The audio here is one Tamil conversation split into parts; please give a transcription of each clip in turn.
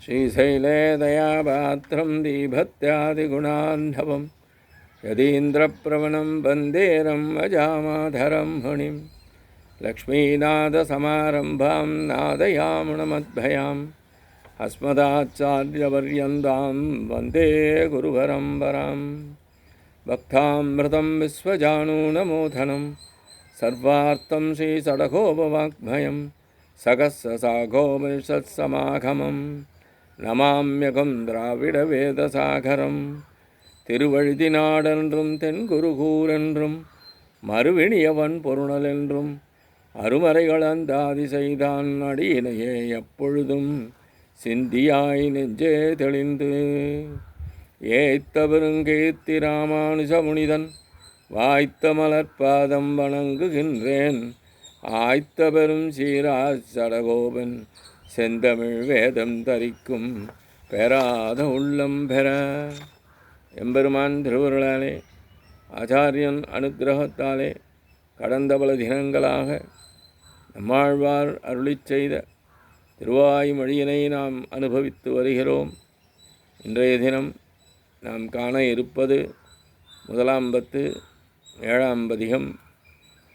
श्रीशैले दयापात्रं दीभत्यादिगुणान्धवं यदीन्द्रप्रवणं वन्देरं अजामाधरं मुनिं लक्ष्मीनाथसमारम्भां नादयामुणमद्भयाम् अस्मदाचार्यपर्यन्तां वन्दे गुरुपरम्परां भक्तामृतं विश्वजानूनमोधनं सर्वार्थं श्रीषडगोपवाङ्मयं सकस्रशाखोपनिषत्समागमं नमाम्यகம் திராவிடவேதசாகரம் திருவழுதினாடென்றும் தென்குருகூரென்றும் மறுவினியவன் பொருணலென்றும் அருமறைகளந்தாதி செய்தான் அடியினையே எப்பொழுதும் சிந்தியாய் நெஞ்சே தெளிந்து ஏய்த்த பெருங்கீர்த்தி ராமானுஜமுனிதன் வாய்த்த மலர்பாதம் வணங்குகின்றேன் ஆய்த்த பெரும் சீராஜ் சடகோபன் செந்தமிழ் வேதம் தரிக்கும் பெறாத உள்ளம் பெற. எம்பெருமான் திருவருளாலே ஆச்சாரியன் அனுக்கிரகத்தாலே கடந்த பல தினங்களாக நம்மாழ்வார் அருளிச் செய்த திருவாய்மொழியினை நாம் அனுபவித்து வருகிறோம். இன்றைய தினம் நாம் காண இருப்பது முதலாம் பத்து, ஏழாம் பதிகம்,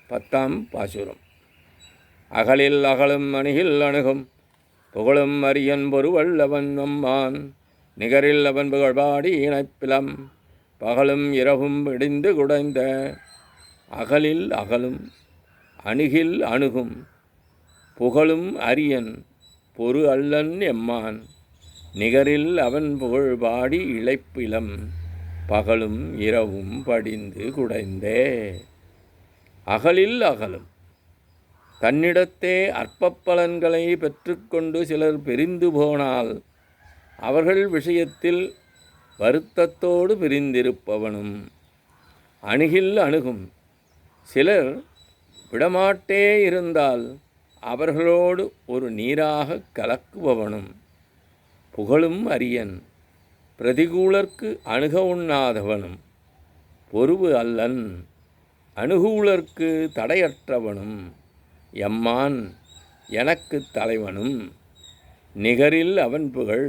10ஆம் பாசுரம். அகலில் அகலும் அணுகில் அணுகும் புகழும் அரியன் பொருவல்லவன் நம்மான் நிகரில் அவன் புகழ்பாடி இணைப்பிலம் பகலும் இரவும் இடிந்து குடைந்த. அகலில் அகலும் அணுகில் அணுகும் புகழும் அரியன் பொரு அல்லன் எம்மான் நிகரில் அவன் புகழ்பாடி இழைப்பிலம் பகலும் இரவும் படிந்து குடைந்தே. அகலில் அகலும் தன்னிடத்தே அற்பப்பலன்களை பெற்றுக்கொண்டு சிலர் பிரிந்து போனால் அவர்கள் விஷயத்தில் வருத்தத்தோடு பிரிந்திருப்பவனும், அணுகில் அணுகும் சிலர் விடமாட்டே இருந்தால் அவர்களோடு ஒரு நீராக கலக்குபவனும், புகழும் அரியன் பிரதிகூலர்க்கு அணுக உண்ணாதவனும், பொருவு அல்லன் அணுகூலர்க்கு தடையற்றவனும், எம்மான் எனக்கு தலைவனும், நிகரில் அவன் புகழ்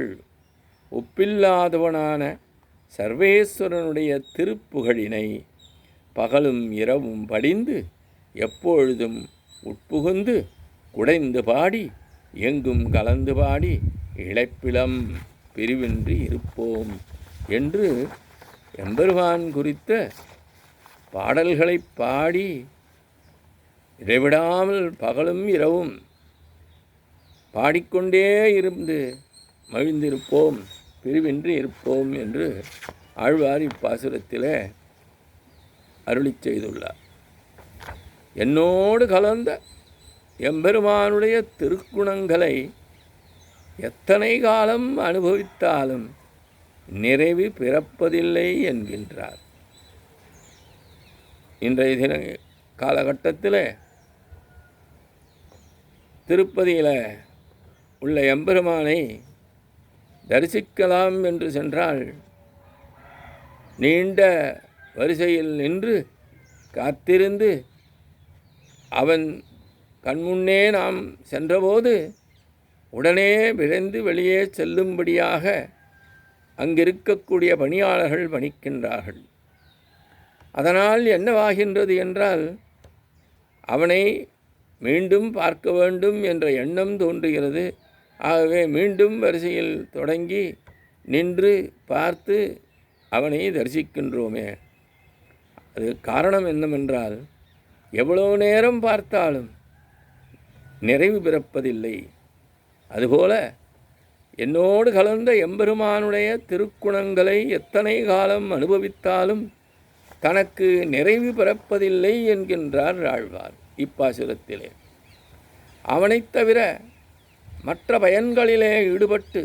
ஒப்பில்லாதவனான சர்வேஸ்வரனுடைய திருப்புகழினை பகலும் இரவும் படிந்து எப்பொழுதும் உட்புகுந்து குடைந்து பாடி எங்கும் கலந்து பாடி இழைப்பிலம் பிரிவின்றி இருப்போம் என்று எம்பெருமான் குறித்த பாடல்களை பாடி இடைவிடாமல் பகலும் இரவும் பாடிக்கொண்டே இருந்து மகிழ்ந்திருப்போம், பிரிவின்றி இருப்போம் என்று ஆழ்வார் இப்பாசுரத்தில் அருளிச் செய்துள்ளார். என்னோடு கலந்த எம்பெருமானுடைய திருக்குணங்களை எத்தனை காலம் அனுபவித்தாலும் நிறைவு பிறப்பதில்லை என்கின்றார். இன்றைய தின காலகட்டத்தில் திருப்பதியில் உள்ள எம்பெருமானை தரிசிக்கலாம் என்று சென்றால் நீண்ட வரிசையில் நின்று காத்திருந்து அவன் கண்முன்னே நாம் சென்றபோது உடனே விரைந்து வெளியே செல்லும்படியாக அங்கிருக்கக்கூடிய பணியாளர்கள் பணிக்கின்றார்கள். அதனால் என்னவாகின்றது என்றால் அவனை மீண்டும் பார்க்க வேண்டும் என்ற எண்ணம் தோன்றுகிறது. ஆகவே மீண்டும் வரிசையில் தொடங்கி நின்று பார்த்து அவனை தரிசிக்கின்றோமே. அது காரணம் என்னவென்றால் எவ்வளோ நேரம் பார்த்தாலும் நிறைவு பிறப்பதில்லை. அதுபோல என்னோடு கலந்த எம்பெருமானுடைய திருக்குணங்களை எத்தனை காலம் அனுபவித்தாலும் தனக்கு நிறைவு பிறப்பதில்லை என்கின்றார் ஆழ்வார் இப்பாசுரத்திலே. அவனைத் தவிர மற்ற பயன்களிலே ஈடுபட்டு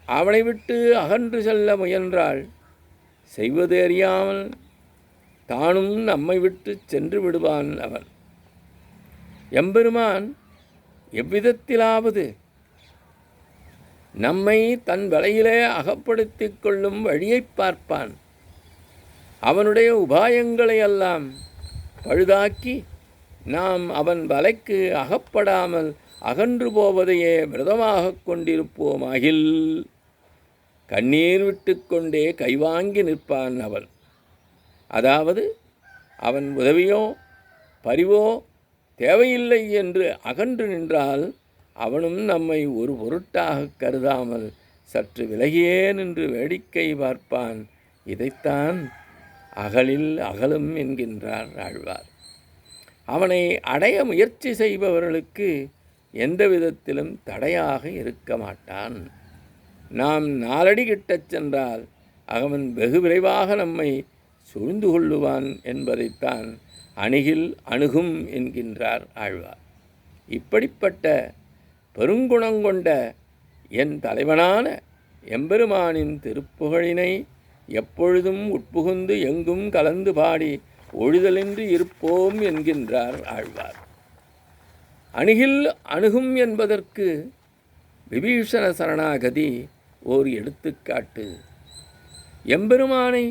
அவனை விட்டு அகன்று செல்ல முயன்றால் செய்வது அறியாமல் தானும் நம்மை விட்டு சென்று விடுவான் அவன். எம்பெருமான் எவ்விதத்திலாவது நம்மை தன் வலையிலே அகப்படுத்தி கொள்ளும் வழியை பார்ப்பான். அவனுடைய உபாயங்களையெல்லாம் பழுதாக்கி நாம் அவன் வலைக்கு அகப்படாமல் அகன்று போவதையே விரதமாகக் கொண்டிருப்போமாகில் கண்ணீர் விட்டு கொண்டே கைவாங்கி நிற்பான் அவன். அதாவது அவன் உதவியோ பரிவோ தேவையில்லை என்று அகன்று நின்றால் அவனும் நம்மை ஒரு பொருட்டாக கருதாமல் சற்று விலகியே நின்று வேடிக்கை பார்ப்பான். இதைத்தான் அகலில் அகலும் என்கின்றார் ஆழ்வார். அவனை அடைய முயற்சி செய்பவர்களுக்கு எந்த விதத்திலும் தடையாக இருக்க மாட்டான். நாம் நாலடி கிட்டச் சென்றால் அவன் வெகு விரைவாக நம்மை சூழ்ந்து கொள்ளுவான் என்பதைத்தான் அணுகில் அணுகும் என்கின்றார் ஆழ்வார். இப்படிப்பட்ட பெருங்குணங்கொண்ட என் தலைவனான எம்பெருமானின் திருப்புகழினை எப்பொழுதும் உட்புகுந்து எங்கும் கலந்து பாடி ஒழிதலின்றி இருப்போம் என்கின்றார் ஆழ்வார். அணுகில் அணுகும் என்பதற்கு விபீஷண சரணாகதி ஓர் எடுத்துக்காட்டு. எம்பெருமானை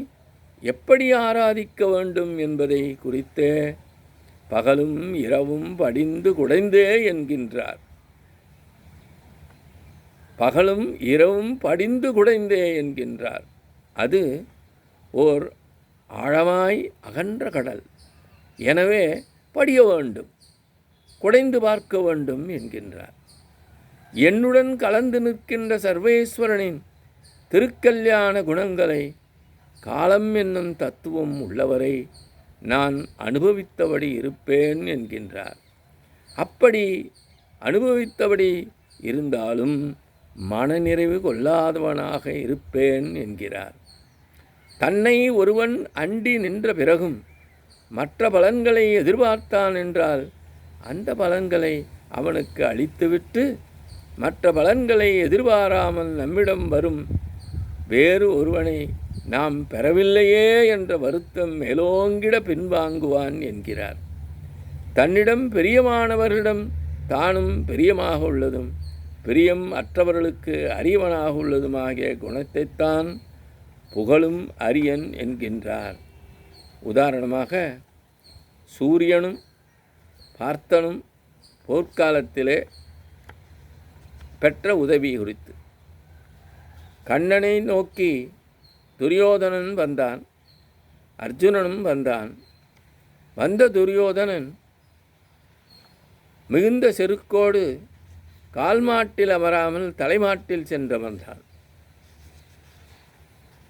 எப்படி ஆராதிக்க வேண்டும் என்பதை குறித்தே பகலும் இரவும் படிந்து குடைந்தே என்கின்றார். பகலும் இரவும் படிந்து குடைந்தே என்கின்றார். அது ஓர் ஆழமாய் அகன்ற கடல். எனவே படிய வேண்டும், குடைந்து பார்க்க வேண்டும் என்கின்றார். என்னுடன் கலந்து நிற்கின்ற சர்வேஸ்வரனின் திருக்கல்யாண குணங்களை காலம் என்னும் தத்துவம் உள்ளவரை நான் அனுபவித்தபடி இருப்பேன் என்கின்றார். அப்படி அனுபவித்தபடி இருந்தாலும் மனநிறைவு கொள்ளாதவனாக இருப்பேன் என்கிறார். தன்னை ஒருவன் அண்டி நின்ற பிறகும் மற்ற பலன்களை எதிர்பார்த்தான் என்றால் அந்த பலன்களை அவனுக்கு அளித்துவிட்டு மற்ற பலன்களை எதிர்பாராமல் நம்மிடம் வரும் வேறு ஒருவனை நாம் பெறவில்லையே என்ற வருத்தம் மேலோங்கிட பின்வாங்குவான் என்கிறார். தன்னிடம் பிரியமானவர்களிடம் தானும் பிரியமாக உள்ளதும் பிரியம் அற்றவர்களுக்கு அரியவனாக உள்ளதுமாகிய குணத்தைத்தான் புகழும் அரியன் என்கின்றார். உதாரணமாக சூரியனும் பார்த்தனும் போர்க்காலத்திலே பெற்ற உதவி குறித்து கண்ணனை நோக்கி துரியோதனன் வந்தான், அர்ஜுனனும் வந்தான். வந்த துரியோதனன் மிகுந்த செருக்கோடு கால்மாட்டில் அமராமல் தலைமாட்டில் சென்றமர்ந்தான்.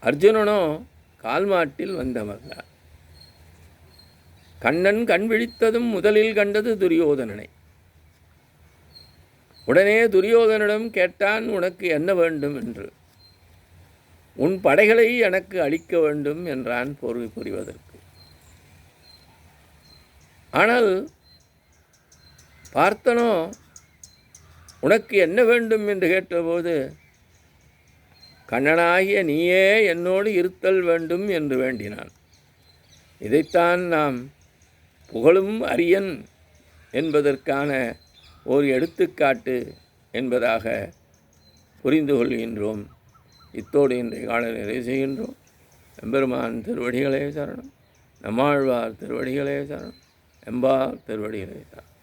அர்ஜுனனோ கால்மாட்டில் வந்தமர்ந்தான். கண்ணன் கண் விழித்ததும் முதலில் கண்டது துரியோதனனை. உடனே துரியோதனிடம் கேட்டான், உனக்கு என்ன வேண்டும் என்று. உன் படைகளை எனக்கு அளிக்க வேண்டும் என்றான் பொருள் புரிவதற்கு. ஆனால் பார்த்தனோ உனக்கு என்ன வேண்டும் என்று கேட்டபோது கண்ணனாகிய நீயே என்னோடு இருத்தல் வேண்டும் என்று வேண்டினான். இதைத்தான் நாம் புகழும் அரியன் என்பதற்கான ஓர் எடுத்துக்காட்டு என்பதாக புரிந்து கொள்கின்றோம். இத்தோடு இன்றைய காலை நிறைவு செய்கின்றோம். எம்பெருமான் திருவடிகளே சரணம். நம்மாழ்வார் திருவடிகளே சரணம். எம்பார் திருவடிகளே சரணம்.